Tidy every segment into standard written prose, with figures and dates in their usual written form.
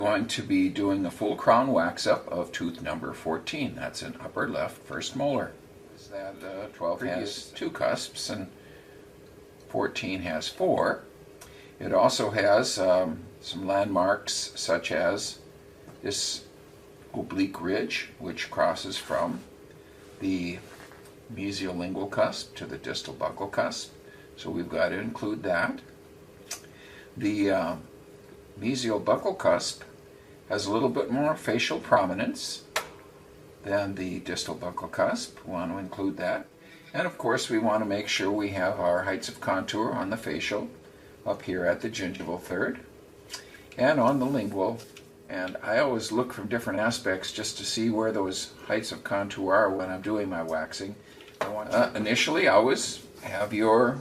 Going to be doing a full crown wax up of tooth number 14. That's an upper left first molar. That 12 has 2 cusps and 14 has 4. It also has some landmarks such as this oblique ridge, which crosses from the mesiolingual cusp to the distal buccal cusp. So we've got to include that. The mesial buccal cusp has a little bit more facial prominence than the distal buccal cusp. We want to include that. And of course we want to make sure we have our heights of contour on the facial up here at the gingival third and on the lingual. And I always look from different aspects just to see where those heights of contour are when I'm doing my waxing. Initially I always have your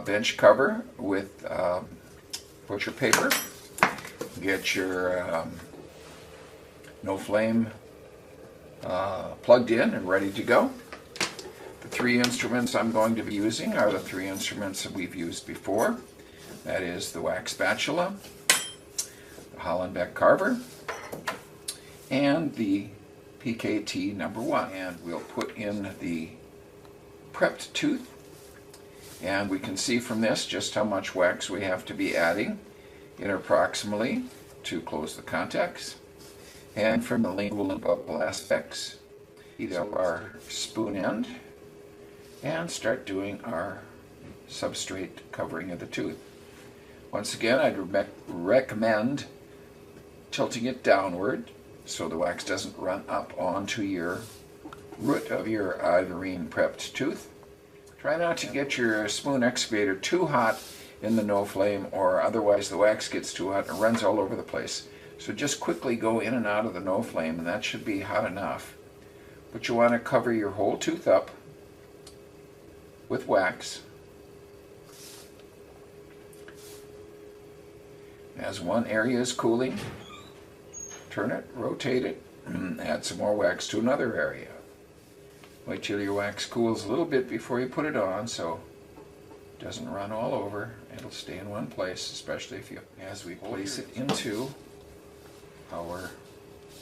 bench cover with butcher paper. Get your no flame plugged in and ready to go. The 3 instruments I'm going to be using are the 3 instruments that we've used before. That is the wax spatula, the Hollenbeck carver, and the PKT number 1. And we'll put in the prepped tooth, and we can see from this just how much wax we have to be adding interproximally to close the contacts. And from the lingual and buccal aspects, heat up our spoon end and start doing our substrate covering of the tooth. Once again, I'd recommend tilting it downward so the wax doesn't run up onto your root of your ivorine prepped tooth. Try not to get your spoon excavator too hot in the no flame, or otherwise the wax gets too hot and runs all over the place. So just quickly go in and out of the no flame, and that should be hot enough. But you want to cover your whole tooth up with wax. As one area is cooling, turn it, rotate it, and add some more wax to another area. Wait till your wax cools a little bit before you put it on so it doesn't run all over. It'll stay in one place, especially as we place it into our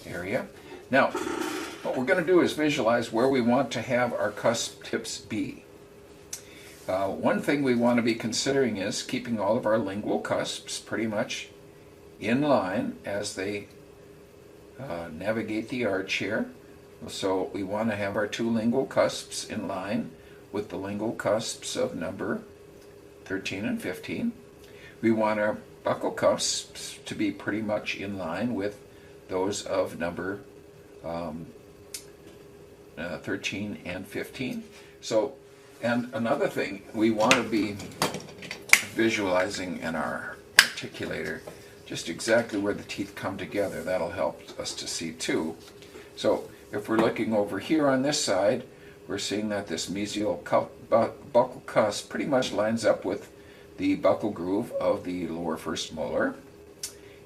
area. Now, what we're going to do is visualize where we want to have our cusp tips be. One thing we want to be considering is keeping all of our lingual cusps pretty much in line as they navigate the arch here. So we want to have our 2 lingual cusps in line with the lingual cusps of number 13 and 15. We want our buccal cusps to be pretty much in line with those of number 13 and 15. So, and another thing, we want to be visualizing in our articulator just exactly where the teeth come together. That'll help us to see too. So if we're looking over here on this side, we're seeing that this mesial buccal cusp pretty much lines up with the buccal groove of the lower first molar,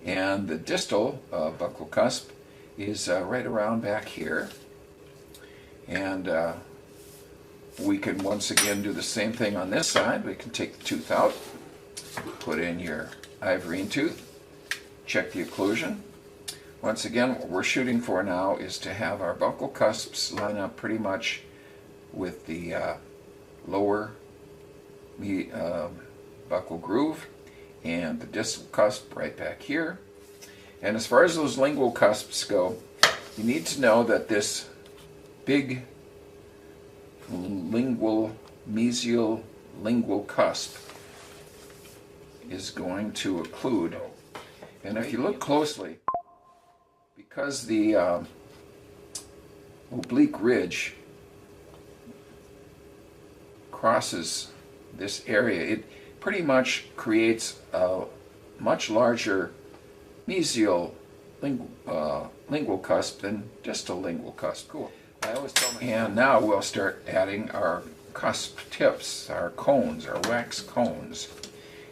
and the distal buccal cusp is right around back here. And we can once again do the same thing on this side. We can take the tooth out, put in your ivorine tooth, check the occlusion. Once again, what we're shooting for now is to have our buccal cusps line up pretty much with the lower buccal groove, and the distal cusp right back here. And as far as those lingual cusps go, you need to know that this big mesial lingual cusp is going to occlude. And if you look closely, because the oblique ridge crosses this area, it pretty much creates a much larger mesial lingual cusp than distal lingual cusp. Cool. And now we'll start adding our cusp tips, our cones, our wax cones.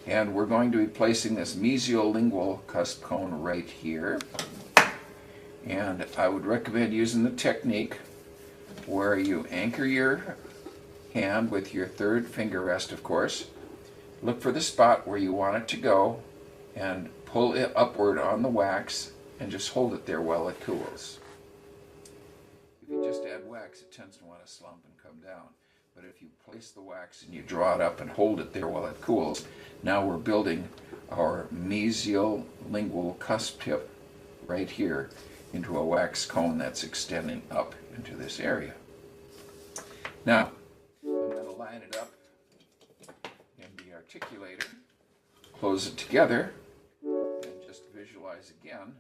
And we're going to be placing this mesiolingual cusp cone right here. And I would recommend using the technique where you anchor your hand with your third finger rest, of course. Look for the spot where you want it to go and pull it upward on the wax and just hold it there while it cools. If you just add wax, it tends to want to slump and come down. But if you place the wax and you draw it up and hold it there while it cools, now we're building our mesial lingual cusp tip right here into a wax cone that's extending up into this area. Now, I'm going to line it up in the articulator, close it together, and just visualize again.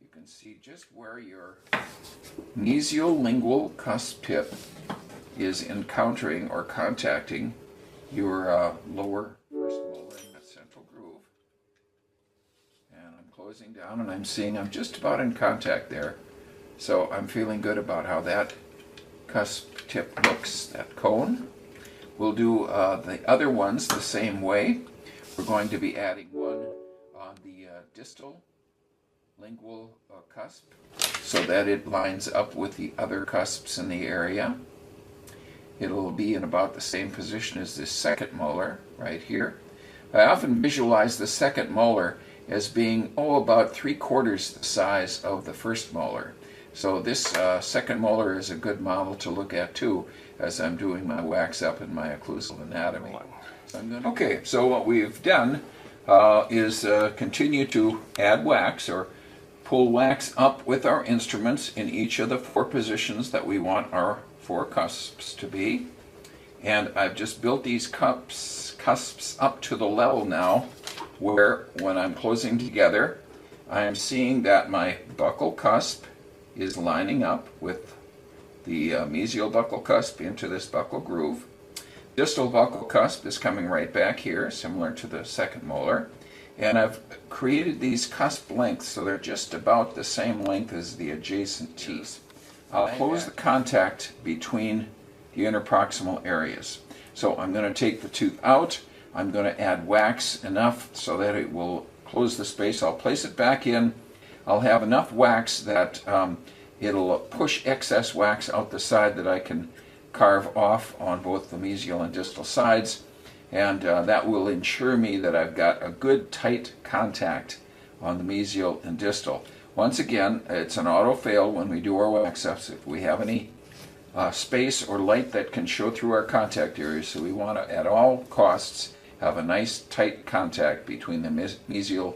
You can see just where your mesial lingual cusp tip is encountering or contacting your lower first molar in that central groove. And I'm closing down and I'm seeing I'm just about in contact there. So I'm feeling good about how that cusp tip looks, that cone. We'll do the other ones the same way. We're going to be adding one on the distal lingual cusp so that it lines up with the other cusps in the area. It'll be in about the same position as this second molar right here. I often visualize the second molar as being, about 3/4 the size of the first molar. So this second molar is a good model to look at too as I'm doing my wax up in my occlusal anatomy. Okay, so what we've done is continue to add wax or pull wax up with our instruments in each of the 4 positions that we want our 4 cusps to be. And I've just built these cusps up to the level now where when I'm closing together, I am seeing that my buccal cusp is lining up with the mesial buccal cusp into this buccal groove. Distal buccal cusp is coming right back here, similar to the second molar. And I've created these cusp lengths so they're just about the same length as the adjacent teeth. I'll close the contact between the interproximal areas. So I'm going to take the tooth out. I'm going to add wax enough so that it will close the space. I'll place it back in. I'll have enough wax that it'll push excess wax out the side that I can carve off on both the mesial and distal sides. And that will ensure me that I've got a good tight contact on the mesial and distal. Once again, it's an auto fail when we do our wax ups if we have any space or light that can show through our contact areas. So we want to, at all costs, have a nice tight contact between the mesial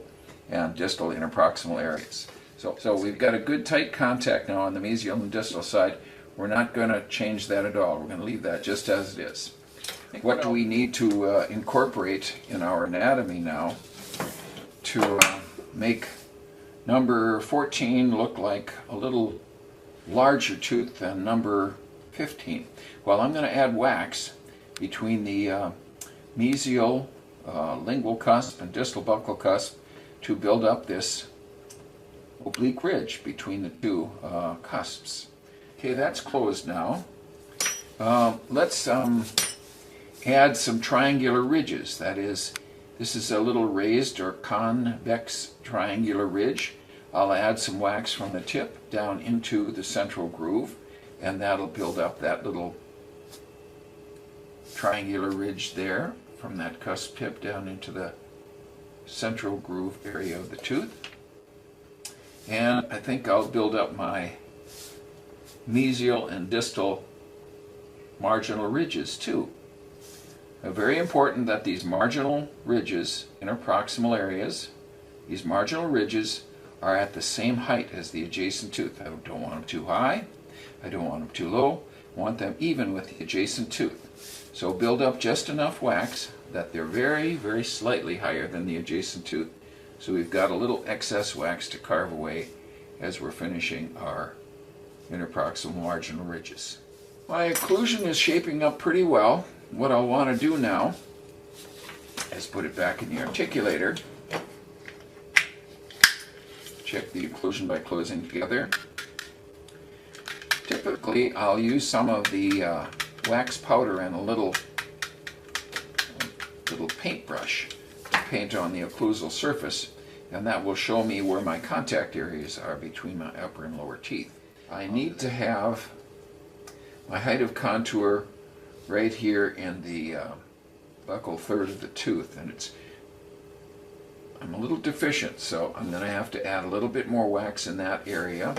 and distal interproximal areas. So we've got a good tight contact now on the mesial and distal side. We're not going to change that at all. We're going to leave that just as it is. What do we need to incorporate in our anatomy now to make number 14 look like a little larger tooth than number 15? Well, I'm going to add wax between the mesial lingual cusp and distal buccal cusp to build up this oblique ridge between the 2 cusps. Okay, that's closed now. Let's add some triangular ridges. That is, this is a little raised or convex triangular ridge. I'll add some wax from the tip down into the central groove, and that'll build up that little triangular ridge there from that cusp tip down into the central groove area of the tooth. And I think I'll build up my mesial and distal marginal ridges too. Very important that these marginal ridges, interproximal areas, these marginal ridges are at the same height as the adjacent tooth. I don't want them too high, I don't want them too low, I want them even with the adjacent tooth. So build up just enough wax that they're very, very slightly higher than the adjacent tooth. So we've got a little excess wax to carve away as we're finishing our interproximal marginal ridges. My occlusion is shaping up pretty well. What I'll want to do now is put it back in the articulator. Check the occlusion by closing together. Typically, I'll use some of the wax powder and a little paintbrush to paint on the occlusal surface, and that will show me where my contact areas are between my upper and lower teeth. I need to have my height of contour right here in the buccal third of the tooth, and it's I'm a little deficient, so I'm going to have to add a little bit more wax in that area.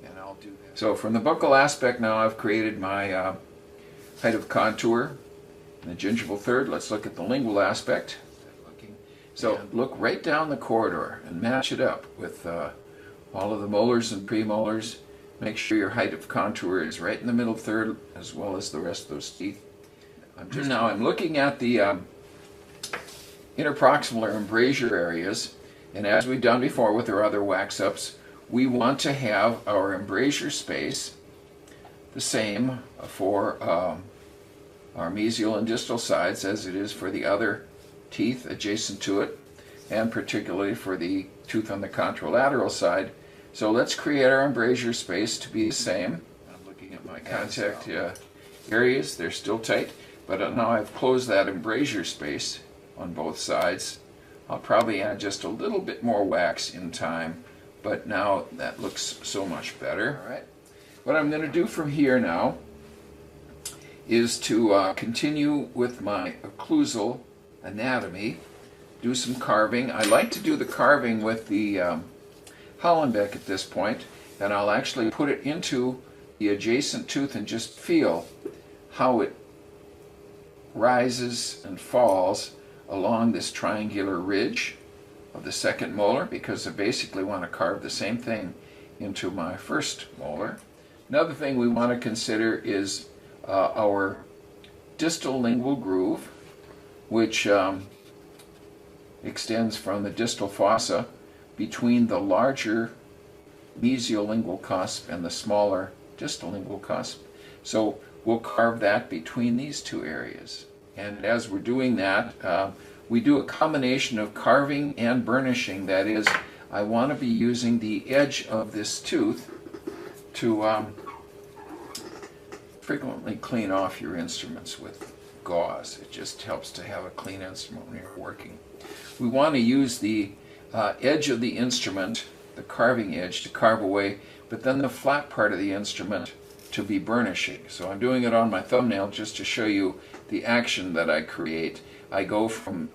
And I'll do that. So from the buccal aspect now, I've created my height of contour and the gingival third. Let's look at the lingual aspect. So look right down the corridor and match it up with all of the molars and premolars. Make sure your height of contour is right in the middle third as well as the rest of those teeth. Now I'm looking at the interproximal or embrasure areas, and as we've done before with our other wax-ups, we want to have our embrasure space the same for our mesial and distal sides as it is for the other teeth adjacent to it, and particularly for the tooth on the contralateral side. So let's create our embrasure space to be the same. I'm looking at my contact areas, they're still tight, but now I've closed that embrasure space on both sides. I'll probably add just a little bit more wax in time, but now that looks so much better. All right. What I'm going to do from here now is to continue with my occlusal anatomy, do some carving. I like to do the carving with the Hollenbeck at this point, and I'll actually put it into the adjacent tooth and just feel how it rises and falls along this triangular ridge of the second molar, because I basically want to carve the same thing into my first molar. Another thing we want to consider is our distal lingual groove, which extends from the distal fossa between the larger mesiolingual cusp and the smaller distal lingual cusp. So we'll carve that between these two areas. And as we're doing that, we do a combination of carving and burnishing. That is, I want to be using the edge of this tooth to frequently clean off your instruments with gauze. It just helps to have a clean instrument when you're working. We want to use the edge of the instrument, the carving edge, to carve away, but then the flat part of the instrument to be burnishing. So I'm doing it on my thumbnail just to show you the action that I create. I go from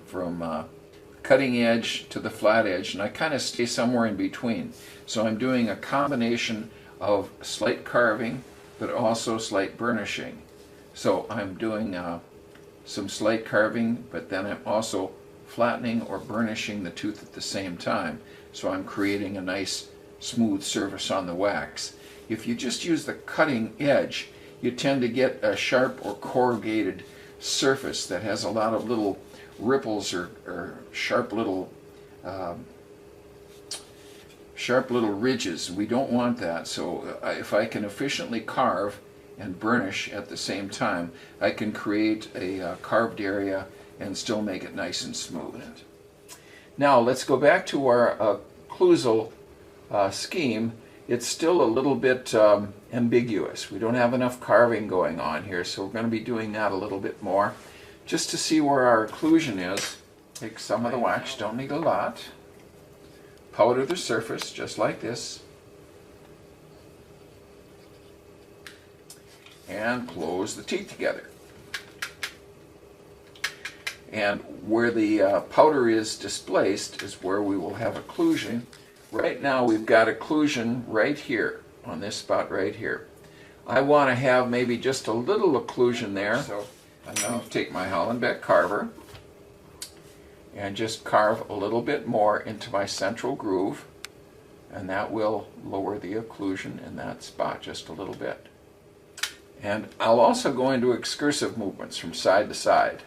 cutting edge to the flat edge, and I kind of stay somewhere in between. So I'm doing a combination of slight carving, but also slight burnishing. So I'm doing some slight carving, but then I'm also flattening or burnishing the tooth at the same time. So I'm creating a nice smooth surface on the wax. If you just use the cutting edge, you tend to get a sharp or corrugated surface that has a lot of little ripples or sharp little ridges. We don't want that. So if I can efficiently carve and burnish at the same time, I can create a carved area and still make it nice and smooth. Now let's go back to our occlusal scheme. It's still a little bit ambiguous. We don't have enough carving going on here, so we're going to be doing that a little bit more. Just to see where our occlusion is, take some of the wax, don't need a lot. Powder the surface, just like this. And close the teeth together. And where the powder is displaced is where we will have occlusion. Right now we've got occlusion right here, on this spot right here. I want to have maybe just a little occlusion there. So I'm going to take my Hollenbeck carver and just carve a little bit more into my central groove, and that will lower the occlusion in that spot just a little bit. And I'll also go into excursive movements from side to side.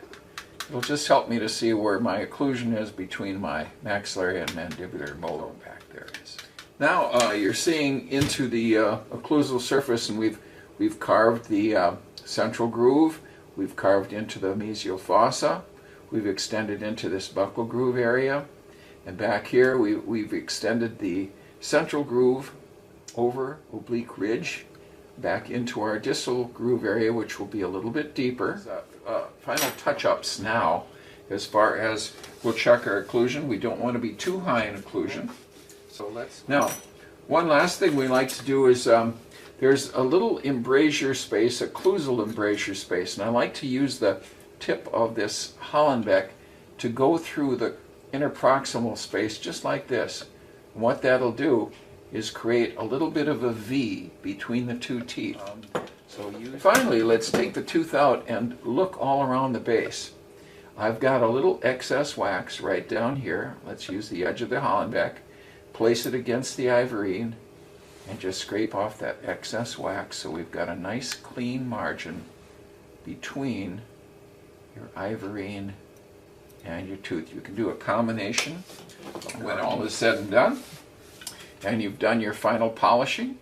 It'll just help me to see where my occlusion is between my maxillary and mandibular molar. Back there it is. Now you're seeing into the occlusal surface, and we've carved the central groove. We've carved into the mesial fossa. We've extended into this buccal groove area, and back here we've extended the central groove over oblique ridge back into our distal groove area, which will be a little bit deeper. Final touch-ups now, as far as we'll check our occlusion. We don't want to be too high in occlusion. So let's. Now, one last thing we like to do is there's a little embrasure space, occlusal embrasure space, and I like to use the tip of this Hollenbeck to go through the interproximal space just like this. And what that'll do is create a little bit of a V between the two teeth. Finally, let's take the tooth out and look all around the base. I've got a little excess wax right down here. Let's use the edge of the Hollenbeck, place it against the Ivorine, and just scrape off that excess wax so we've got a nice clean margin between your Ivorine and your tooth. You can do a combination when all is said and done, and you've done your final polishing.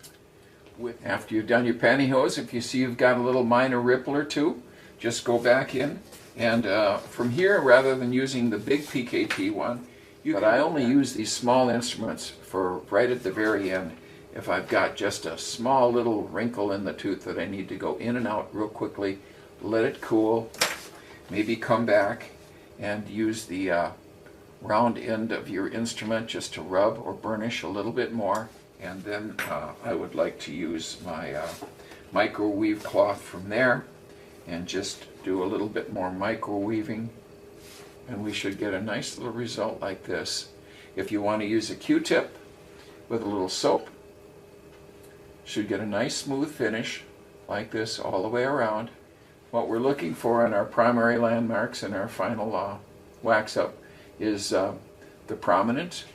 After you've done your pantyhose, if you see you've got a little minor ripple or two, just go back in, and from here, rather than using the big PKT one, but I only use these small instruments for right at the very end if I've got just a small little wrinkle in the tooth that I need to go in and out real quickly, let it cool, maybe come back and use the round end of your instrument just to rub or burnish a little bit more. And then I would like to use my microweave cloth from there and just do a little bit more microweaving, and we should get a nice little result like this. If you want to use a Q-tip with a little soap, should get a nice smooth finish like this all the way around. What we're looking for in our primary landmarks in our final wax up is the prominent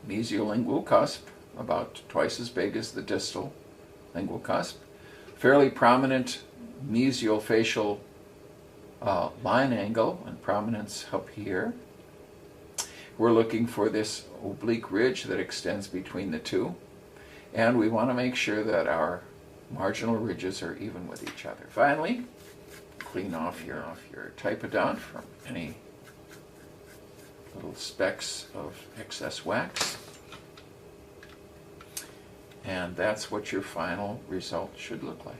mesiolingual cusp, about twice as big as the distal lingual cusp, fairly prominent mesiofacial line angle and prominence up here. We're looking for this oblique ridge that extends between the two, and we want to make sure that our marginal ridges are even with each other. Finally, clean off your Typodont from any little specks of excess wax. And that's what your final result should look like.